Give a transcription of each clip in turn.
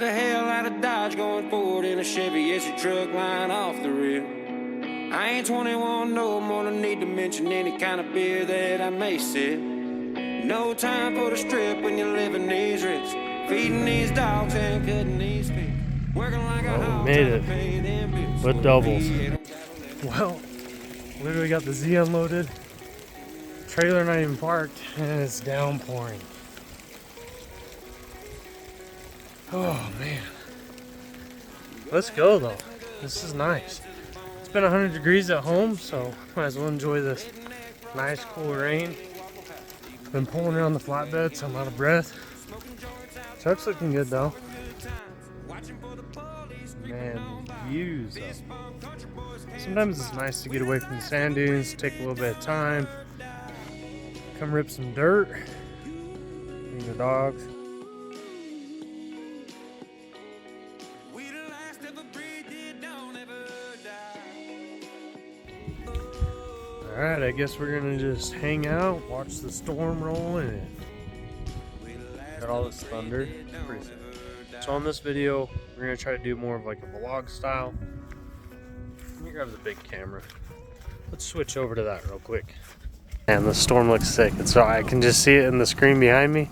the hell out of Dodge, going forward in a Chevy. It's a truck line off the rail. I ain't 21 no more, no need to mention any kind of beer that I may sip. No time for the strip when you're living these risks. Feeding these dogs and cutting these fish. Working like a hog, made trying it to pay them bills. with doubles. Well, literally got the Z unloaded. Trailer not even parked, and it's downpouring. Oh man. Let's go though. This is nice. It's been 100 degrees at home, so might as well enjoy this nice cool rain. Been pulling around the flatbed, so I'm out of breath. Truck's looking good though. Man, views though. Sometimes it's nice to get away from the sand dunes, take a little bit of time, come rip some dirt, bring the dogs. Alright, I guess we're gonna just hang out, watch the storm roll in. Got all this thunder. Pretty sick. So on this video, we're gonna try to do more of like a vlog style. Let me grab the big camera. Let's switch over to that real quick. And the storm looks sick, and so I can just see it in the screen behind me.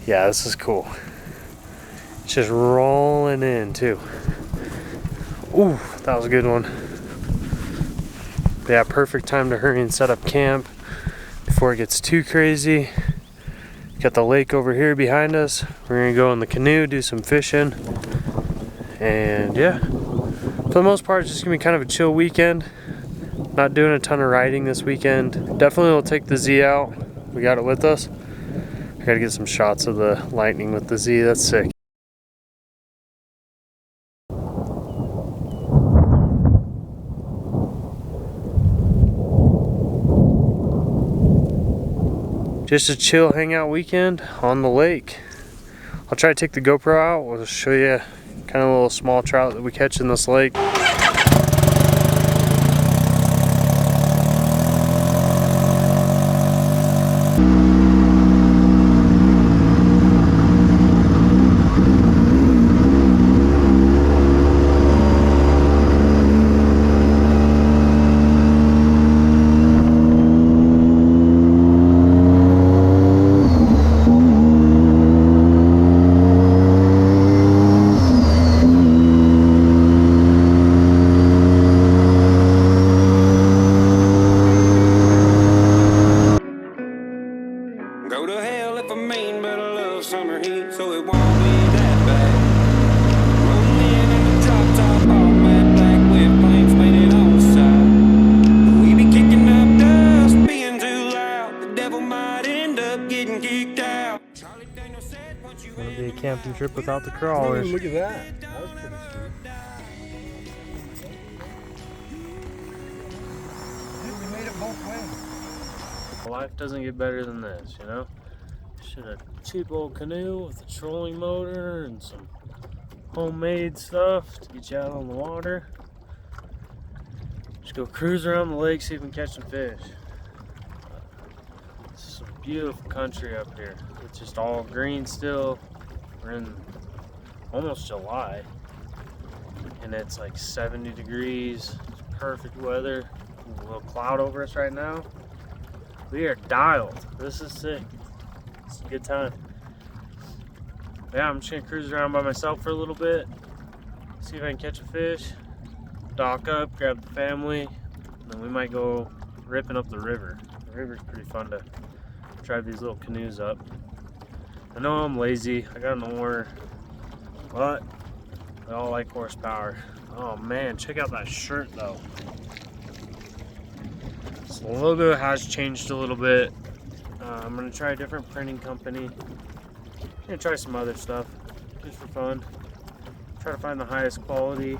Yeah, this is cool. It's just rolling in too. Ooh, that was a good one. Yeah, perfect time to hurry and set up camp before it gets too crazy. Got the lake over here behind us. We're gonna go in the canoe, do some fishing. And yeah, for the most part, it's just gonna be kind of a chill weekend. Not doing a ton of riding this weekend. Definitely will take the Z out. We got it with us. I gotta get some shots of the lightning with the Z, that's sick. Just a chill hangout weekend on the lake. I'll try to take the GoPro out. We'll show you kind of a little small trout that we catch in this lake. Go to hell if I mean, but I love summer heat, so it won't be that bad. Rolling in on the drop top, all matte black with flames painted on the side. We be kicking up dust, being too loud. The devil might end up getting kicked out. Charlie Daniel said once you Gonna be a camping trip without the crawlers. Look at that. That was pretty sweet. We made it both ways. Life doesn't get better than this, you know? Should a cheap old canoe with a trolling motor and some homemade stuff to get you out on the water. Just go cruise around the lake, see if we can catch some fish. This is some beautiful country up here. It's just all green still. We're in almost July and it's like 70 degrees. It's perfect weather. A little cloud over us right now. We are dialed. This is sick. It's a good time. Yeah, I'm just gonna cruise around by myself for a little bit. See if I can catch a fish. Dock up, grab the family, and then we might go ripping up the river. The river's pretty fun to drive these little canoes up. I know I'm lazy. I got an oar, but I don't like horsepower. Oh man, check out that shirt though. The logo has changed a little bit. I'm gonna try a different printing company. I'm gonna try some other stuff just for fun. Try to find the highest quality.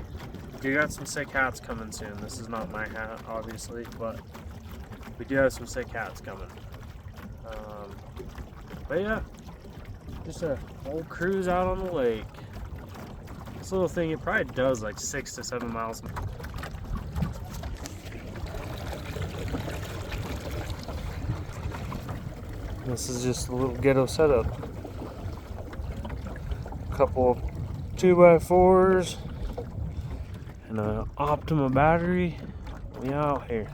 We got some sick hats coming soon. This is not my hat, obviously, but we do have some sick hats coming. But yeah, just a old cruise out on the lake. This little thing, it probably does like 6 to 7 miles. This is just a little ghetto setup. A couple 2x4s and an Optima battery. We out here.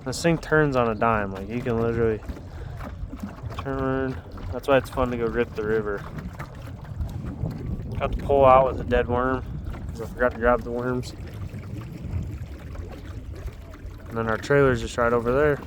This thing turns on a dime. Like, you can literally turn. That's why it's fun to go rip the river. Got the pole out with a dead worm because I forgot to grab the worms. And then our trailer's just right over there.